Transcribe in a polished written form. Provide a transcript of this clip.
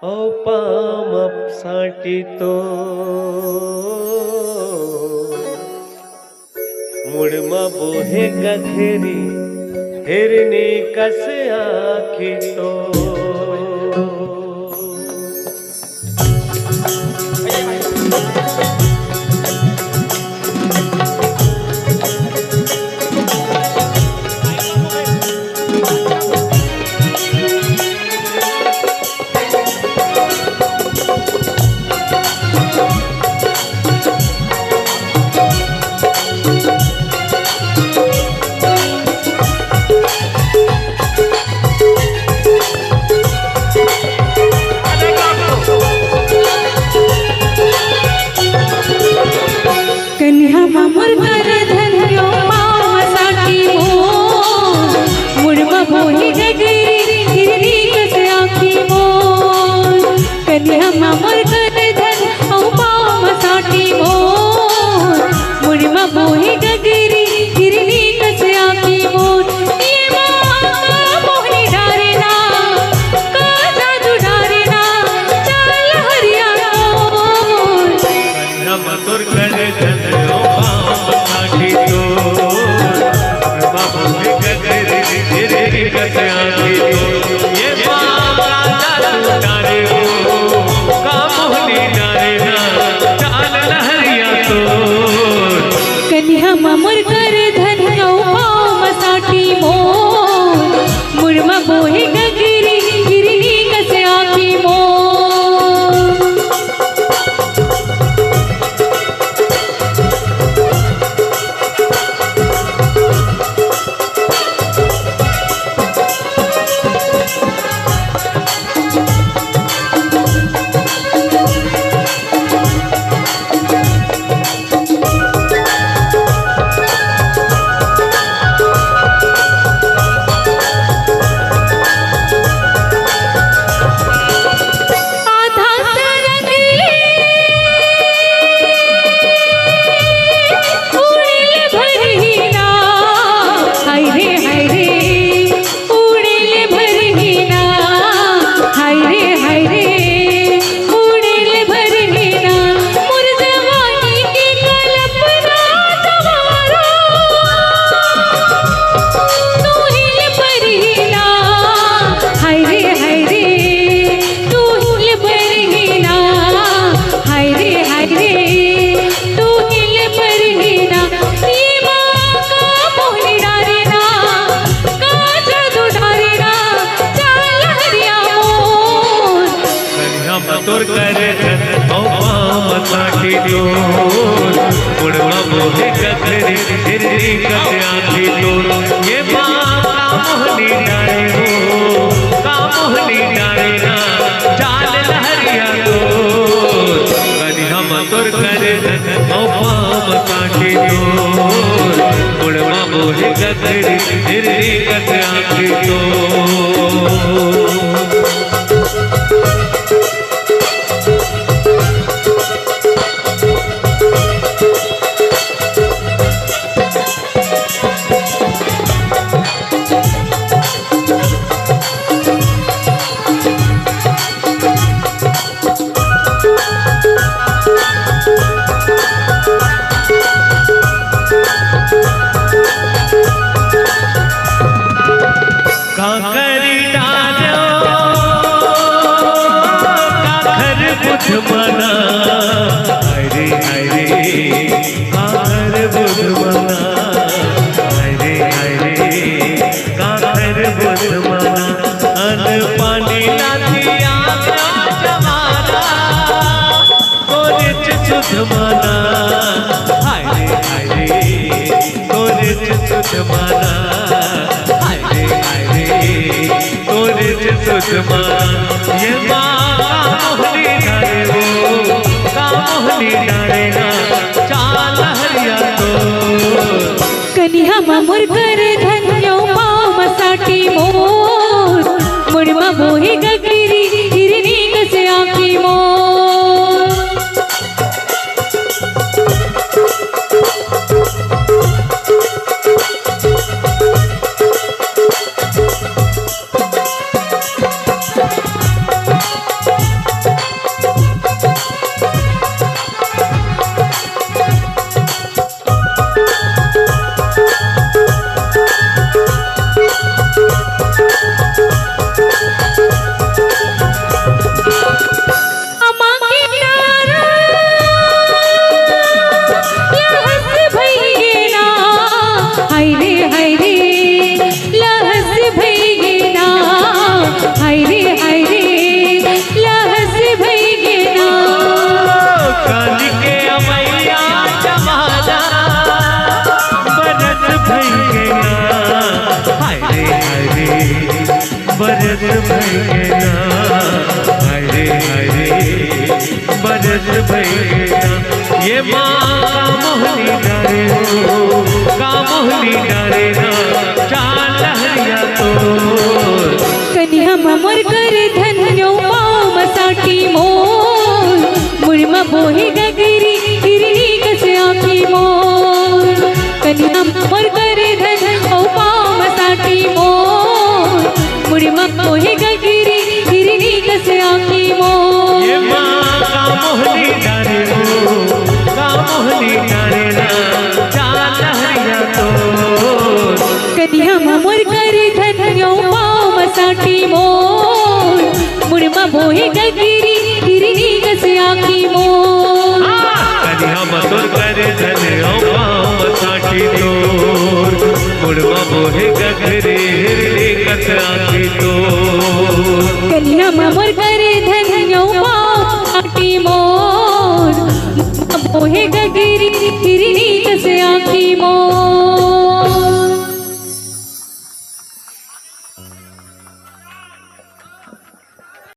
ओ palm साठी तो मुड़मा बोहे गघरी हिरनी कस आखी तो तोर करे साठी तो मुड़मा बोहे गघरी हिरनी कस आखी तो ये मोहनी डारे हो मोहनी डारे ना चाल लहरिया तो कदी हम तोर करे पाम साठी तो मुड़मा बोहे गघरी हिरनी कस आखी तो मना हरे हरे काकर बुध मना हरे हरे काकर बुध मना अन पानी लातिया जमाना कोरिच सुध मना हरे हरे कोरिच सुध मना हरे हरे कोरिच सुध मना ये मोहनी डारे हो मोहनी डारे ना चाल हरिया तो कन्या मामुर कर धन्यो पाम साठी मोर मुड़मा बोहे गघरी हिरनी कस आखी मोर बरस भैया हरे हरे बरस भैया। ये माँ कामोहनी डारे हो कामोहनी डारे ना चाल हरिया तो कन्या मोर कर धन्यो पाव मसाटी मोर मुर्मा बोहे गगरी हिरणी कसे आखी मोर कन्या